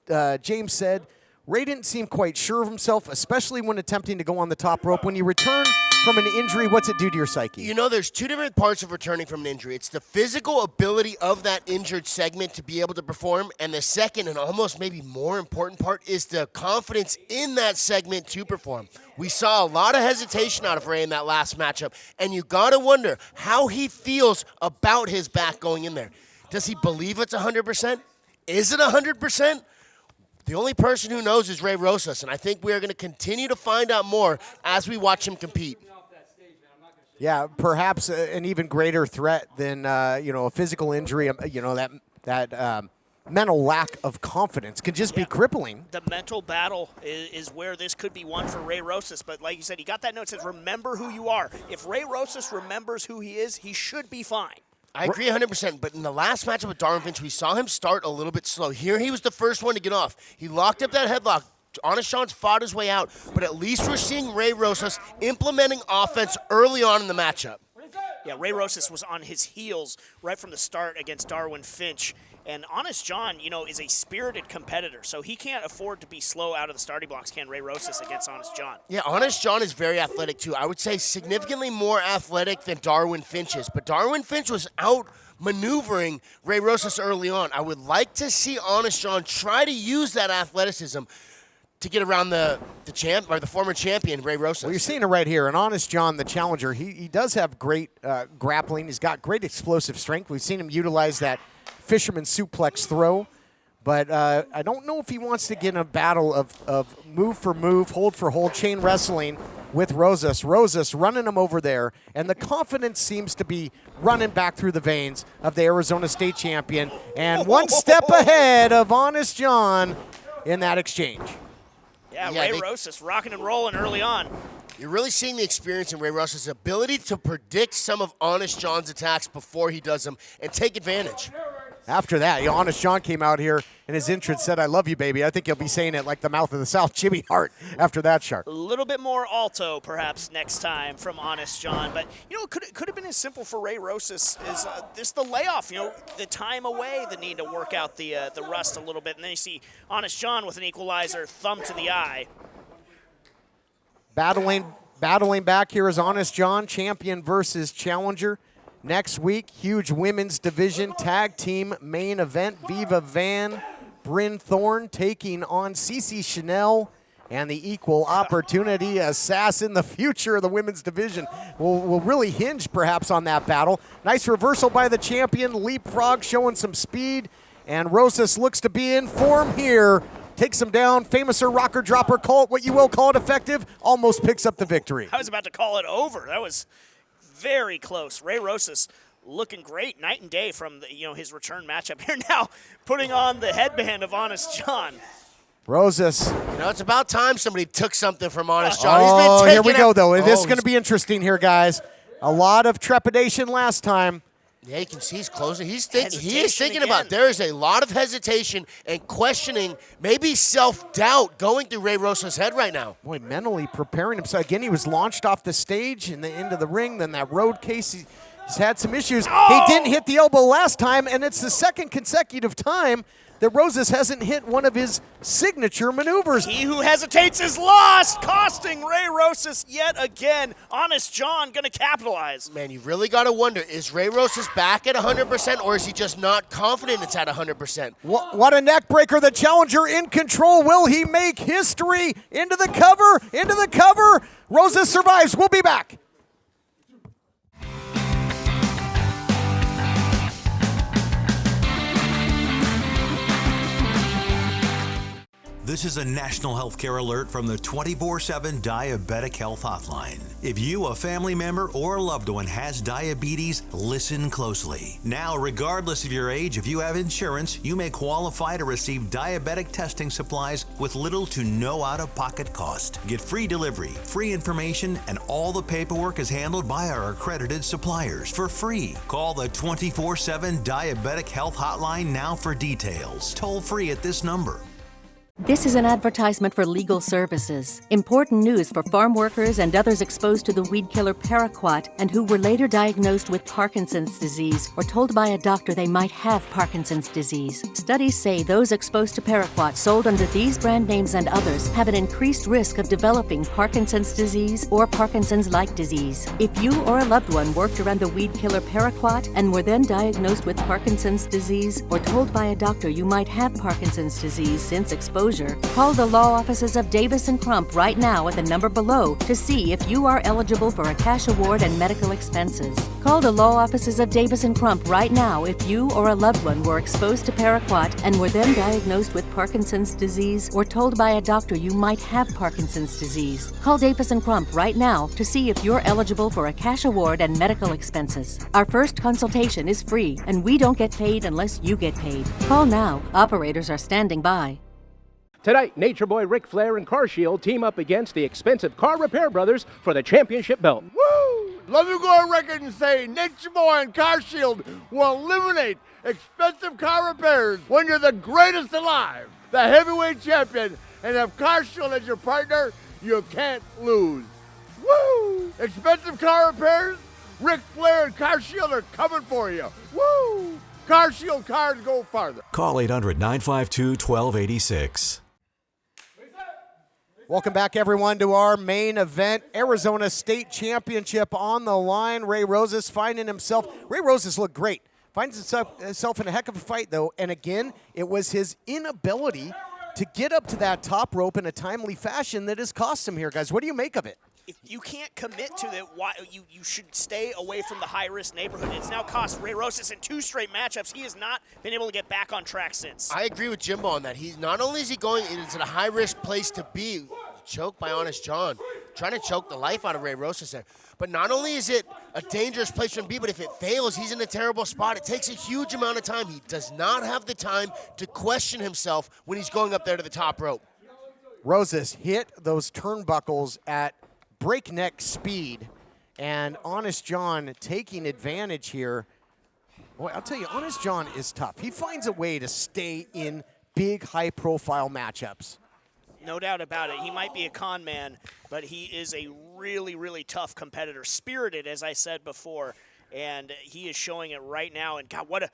S3: James said, Ray didn't seem quite sure of himself, especially when attempting to go on the top rope. When you return from an injury, what's it do to your psyche?
S6: You know, there's two different parts of returning from an injury. It's the physical ability of that injured segment to be able to perform, and the second and almost maybe more important part is the confidence in that segment to perform. We saw a lot of hesitation out of Ray in that last matchup, and you got to wonder how he feels about his back going in there. Does he believe it's 100%? Is it 100%? The only person who knows is Ray Rosas, and I think we are going to continue to find out more as we watch him compete.
S3: Yeah, perhaps an even greater threat than a physical injury. That mental lack of confidence can just be crippling.
S22: The mental battle is where this could be won for Ray Rosas. But like you said, he got that note that says, remember who you are. If Ray Rosas remembers who he is, he should be fine.
S6: I agree 100%, but in the last matchup with Darwin Finch, we saw him start a little bit slow. Here he was the first one to get off. He locked up that headlock. Honest John's fought his way out, but at least we're seeing Ray Rosas implementing offense early on in the matchup.
S22: Yeah, Ray Rosas was on his heels right from the start against Darwin Finch. And Honest John, is a spirited competitor, so he can't afford to be slow out of the starting blocks, can Ray Rosas against Honest John?
S6: Yeah, Honest John is very athletic, too. I would say significantly more athletic than Darwin Finch is. But Darwin Finch was out maneuvering Ray Rosas early on. I would like to see Honest John try to use that athleticism to get around the former champion, Ray Rosas.
S3: Well, you're seeing it right here. And Honest John, the challenger, he does have great grappling. He's got great explosive strength. We've seen him utilize that fisherman suplex throw. But I don't know if he wants to get in a battle of move for move, hold for hold, chain wrestling with Rosas. Rosas running him over there. And the confidence seems to be running back through the veins of the Arizona State champion. And one step ahead of Honest John in that exchange.
S22: Yeah, Ray Rosas rocking and rolling early on.
S6: You're really seeing the experience in Ray Rosas' ability to predict some of Honest John's attacks before he does them and take advantage.
S3: After that, Honest John came out here and his entrance said, "I love you, baby." I think he'll be saying it like the mouth of the South, Jimmy Hart, after that shot.
S22: A little bit more alto, perhaps, next time from Honest John. But, it could have been as simple for Ray Rosas as just the layoff, the time away, the need to work out the rust a little bit. And then you see Honest John with an equalizer, thumb to the eye.
S3: Battling back here is Honest John, champion versus challenger. Next week, huge women's division tag team main event. Viva Van, Bryn Thorne taking on Cece Chanel, and the equal opportunity assassin. The future of the women's division will really hinge perhaps on that battle. Nice reversal by the champion. Leapfrog showing some speed, and Rosas looks to be in form here. Takes him down. Famouser rocker dropper. Call it what you will. Call it effective. Almost picks up the victory.
S22: I was about to call it over. That was very close. Ray Rosas looking great, night and day from his return matchup here now, putting on the headband of Honest John.
S3: Rosas.
S6: It's about time somebody took something from Honest John.
S3: Oh, here we go, though. This is going to be interesting here, guys. A lot of trepidation last time.
S6: Yeah, you can see he's closing. He is thinking about, there is a lot of hesitation and questioning, maybe self-doubt going through Ray Rosas' head right now.
S3: Boy, mentally preparing himself. Again, he was launched off the stage and into the ring. Then that road case, he's had some issues.
S22: Oh!
S3: He didn't hit the elbow last time, and it's the second consecutive time that Rosas hasn't hit one of his signature maneuvers.
S22: He who hesitates is lost, costing Ray Rosas yet again. Honest John going to capitalize.
S6: Man, you really got to wonder, is Ray Rosas back at 100%, or is he just not confident it's at 100%?
S3: What a neck breaker. The challenger in control. Will he make history? Into the cover. Into the cover. Rosas survives. We'll be back.
S4: This is a national healthcare alert from the 24/7 Diabetic Health Hotline. If you, a family member, or a loved one has diabetes, listen closely. Now, regardless of your age, if you have insurance, you may qualify to receive diabetic testing supplies with little to no out-of-pocket cost. Get free delivery, free information, and all the paperwork is handled by our accredited suppliers for free. Call the 24/7 Diabetic Health Hotline now for details. Toll free at this number.
S16: This is an advertisement for legal services. Important news for farm workers and others exposed to the weed killer paraquat and who were later diagnosed with Parkinson's disease or told by a doctor they might have Parkinson's disease. Studies say those exposed to paraquat sold under these brand names and others have an increased risk of developing Parkinson's disease or Parkinson's-like disease. If you or a loved one worked around the weed killer paraquat and were then diagnosed with Parkinson's disease or told by a doctor you might have Parkinson's disease since exposure, call the law offices of Davis & Crump right now at the number below to see if you are eligible for a cash award and medical expenses. Call the law offices of Davis & Crump right now if you or a loved one were exposed to paraquat and were then diagnosed with Parkinson's disease or told by a doctor you might have Parkinson's disease. Call Davis & Crump right now to see if you're eligible for a cash award and medical expenses. Our first consultation is free, and we don't get paid unless you get paid. Call now. Operators are standing by.
S1: Tonight, Nature Boy Ric Flair and CarShield team up against the expensive Car Repair Brothers for the championship belt.
S9: Woo! Let me go on record and say Nature Boy and CarShield will eliminate expensive car repairs when you're the greatest alive, the heavyweight champion, and if CarShield is your partner, you can't lose. Woo! Expensive car repairs, Ric Flair and CarShield are coming for you. Woo! CarShield cars go farther.
S18: Call 800-952-1286.
S3: Welcome back, everyone, to our main event. Arizona State Championship on the line. Ray Rosas finding himself. Ray Rosas looked great. Finds himself in a heck of a fight, though. And again, it was his inability to get up to that top rope in a timely fashion that has cost him here, guys. What do you make of it?
S22: If you can't commit to it, you should stay away from the high-risk neighborhood. It's now cost Ray Rosas in 2 straight matchups. He has not been able to get back on track since.
S6: I agree with Jimbo on that. He's not only is he going into a high-risk place to be, choked by Honest John, trying to choke the life out of Ray Rosas there. But not only is it a dangerous place for him to be, but if it fails, he's in a terrible spot. It takes a huge amount of time. He does not have the time to question himself when he's going up there to the top rope.
S3: Rosas hit those turnbuckles at breakneck speed, and Honest John taking advantage here. Boy, I'll tell you, Honest John is tough. He finds a way to stay in big, high-profile matchups.
S22: No doubt about it. He might be a con man, but he is a really, really tough competitor. Spirited, as I said before, and he is showing it right now. And God,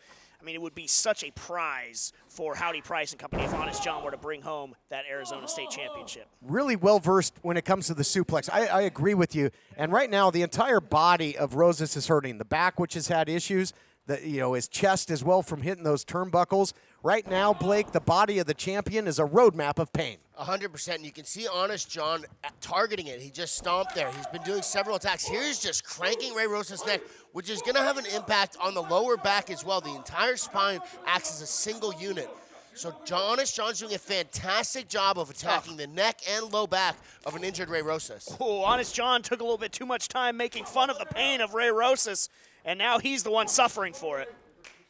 S22: it would be such a prize for Howdy Price and Company if Honest John were to bring home that Arizona State Championship.
S3: Really well-versed when it comes to the suplex. I agree with you. And right now, the entire body of Rosas is hurting. The back, which has had issues, his chest as well from hitting those turnbuckles. Right now, Blake, the body of the champion is a roadmap of pain.
S6: 100%. You can see Honest John targeting it. He just stomped there. He's been doing several attacks. Here he's just cranking Ray Rosas' neck, which is going to have an impact on the lower back as well. The entire spine acts as a single unit. So Honest John's doing a fantastic job of attacking the neck and low back of an injured Ray Rosas.
S22: Oh, Honest John took a little bit too much time making fun of the pain of Ray Rosas, and now he's the one suffering for it.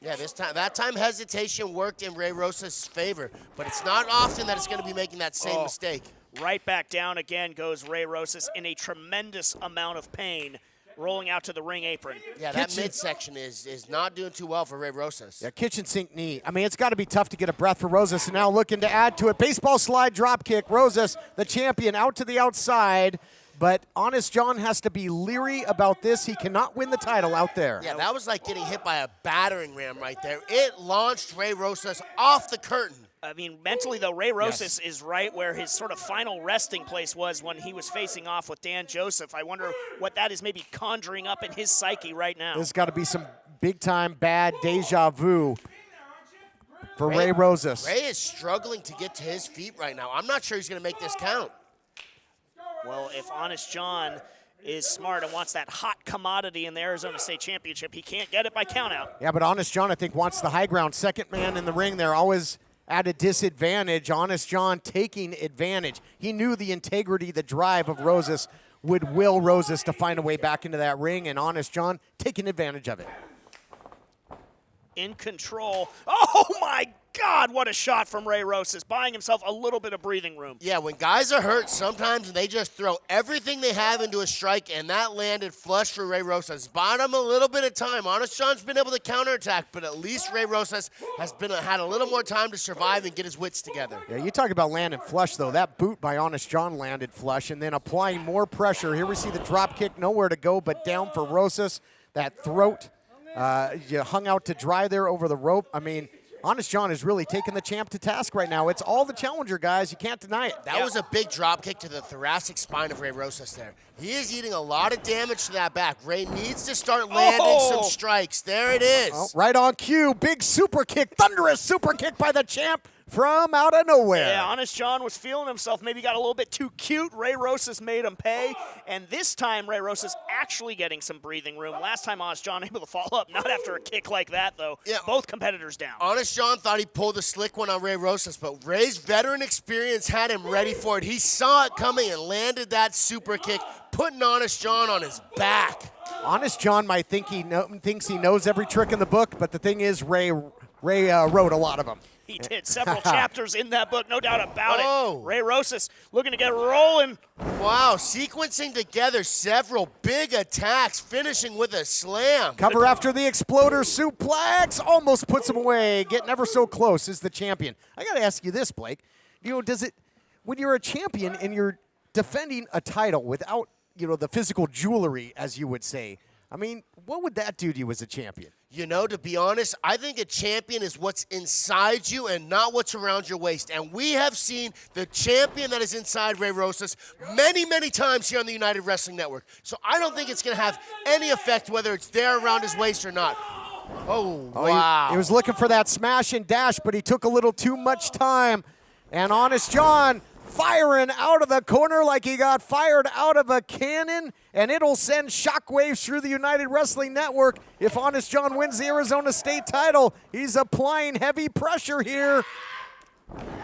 S6: Yeah, that time hesitation worked in Ray Rosas' favor, but it's not often that it's going to be making that same mistake.
S22: Right back down again goes Ray Rosas in a tremendous amount of pain, rolling out to the ring apron.
S6: Yeah, that midsection is not doing too well for Ray Rosas.
S3: Yeah, kitchen sink knee. I mean, it's got to be tough to get a breath for Rosas, and now looking to add to it. Baseball slide drop kick. Rosas, the champion, out to the outside. But Honest John has to be leery about this. He cannot win the title out there.
S6: Yeah, that was like getting hit by a battering ram right there. It launched Ray Rosas off the curtain.
S22: I mean, mentally, though, Ray Rosas is right where his sort of final resting place was when he was facing off with Dan Joseph. I wonder what that is maybe conjuring up in his psyche right now.
S3: There's got to be some big-time bad deja vu for Ray Rosas.
S6: Ray is struggling to get to his feet right now. I'm not sure he's going to make this count.
S22: Well, if Honest John is smart and wants that hot commodity in the Arizona State Championship, he can't get it by countout.
S3: Yeah, but Honest John, I think, wants the high ground. Second man in the ring there, always at a disadvantage. Honest John taking advantage. He knew the integrity, the drive of Rosas would will Rosas to find a way back into that ring, and Honest John taking advantage of it.
S22: In control. Oh, my God, what a shot from Ray Rosas, buying himself a little bit of breathing room.
S6: Yeah, when guys are hurt, sometimes they just throw everything they have into a strike, and that landed flush for Ray Rosas. Bought him a little bit of time. Honest John's been able to counterattack, but at least Ray Rosas has had a little more time to survive and get his wits together.
S3: Yeah, you talk about landing flush, though. That boot by Honest John landed flush, and then applying more pressure. Here we see the drop kick, nowhere to go but down for Rosas. That throat, you hung out to dry there over the rope. I mean, Honest John is really taking the champ to task right now. It's all the challenger, guys. You can't deny it.
S6: That was a big drop kick to the thoracic spine of Ray Rosas there. He is eating a lot of damage to that back. Ray needs to start landing some strikes. There it is.
S3: Oh, right on cue. Big super kick, thunderous super kick by the champ from out of nowhere.
S22: Yeah, Honest John was feeling himself. Maybe got a little bit too cute. Ray Rosas made him pay. And this time, Ray Rosas actually getting some breathing room. Last time, Honest John able to follow up. Not after a kick like that, though.
S6: Yeah.
S22: Both competitors down.
S6: Honest John thought he pulled a slick one on Ray Rosas, but Ray's veteran experience had him ready for it. He saw it coming and landed that super kick, putting Honest John on his back.
S3: Honest John might think thinks he knows every trick in the book, but the thing is, Ray wrote a lot of them.
S22: He did several chapters in that book, no doubt about it. Ray Rosas looking to get rolling.
S6: Wow, sequencing together several big attacks, finishing with a slam.
S3: Cover after the exploder suplex, almost puts him away. Getting ever so close is the champion. I got to ask you this, Blake. When you're a champion and you're defending a title without, the physical jewelry, as you would say, I mean, what would that do to you as a champion?
S6: To be honest, I think a champion is what's inside you and not what's around your waist. And we have seen the champion that is inside Ray Rosas many, many times here on the United Wrestling Network. So I don't think it's going to have any effect whether it's there around his waist or not. Oh, wow.
S3: He was looking for that smash and dash, but he took a little too much time. And Honest John firing out of the corner like he got fired out of a cannon, and it'll send shockwaves through the United Wrestling Network. If Honest John wins the Arizona State title, he's applying heavy pressure here.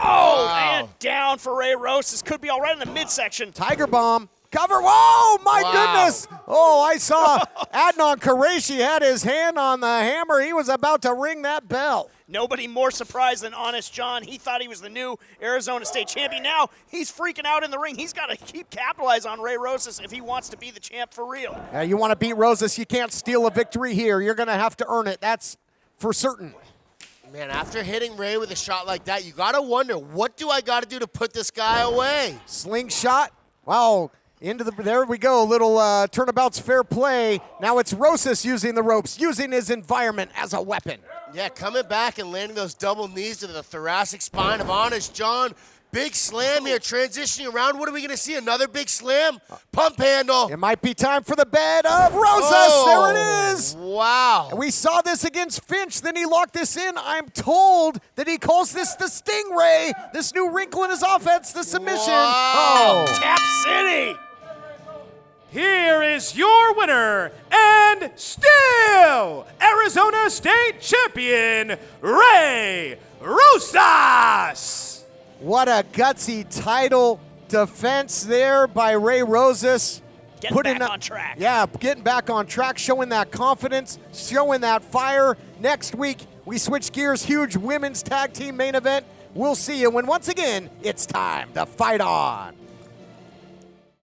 S22: And down for Ray Rosas. Could be all right in the midsection.
S3: Tiger bomb. Cover. Whoa, my goodness. Oh, I saw Adnan Qureshi had his hand on the hammer. He was about to ring that bell.
S22: Nobody more surprised than Honest John. He thought he was the new Arizona State champion. Now he's freaking out in the ring. He's got to capitalize on Ray Rosas if he wants to be the champ for real.
S3: You want to beat Rosas, you can't steal a victory here. You're going to have to earn it. That's for certain.
S6: Man, after hitting Ray with a shot like that, you got to wonder, what do I got to do to put this guy away?
S3: Slingshot. Wow. There we go, little turnabout's fair play. Now it's Rosas using the ropes, using his environment as a weapon.
S6: Yeah, coming back and landing those double knees to the thoracic spine of Honest John. Big slam here, transitioning around. What are we going to see, another big slam? Pump handle.
S3: It might be time for the bed of Rosas. There it is.
S6: Wow.
S3: And we saw this against Finch, then he locked this in. I'm told that he calls this the Stingray, this new wrinkle in his offense, the submission.
S6: Wow.
S22: Tap City.
S2: Here is your winner and still Arizona State champion, Ray Rosas.
S3: What a gutsy title defense there by Ray Rosas.
S22: Getting back on track.
S3: Yeah, getting back on track, showing that confidence, showing that fire. Next week, we switch gears, huge women's tag team main event. We'll see you when once again, it's time to fight on.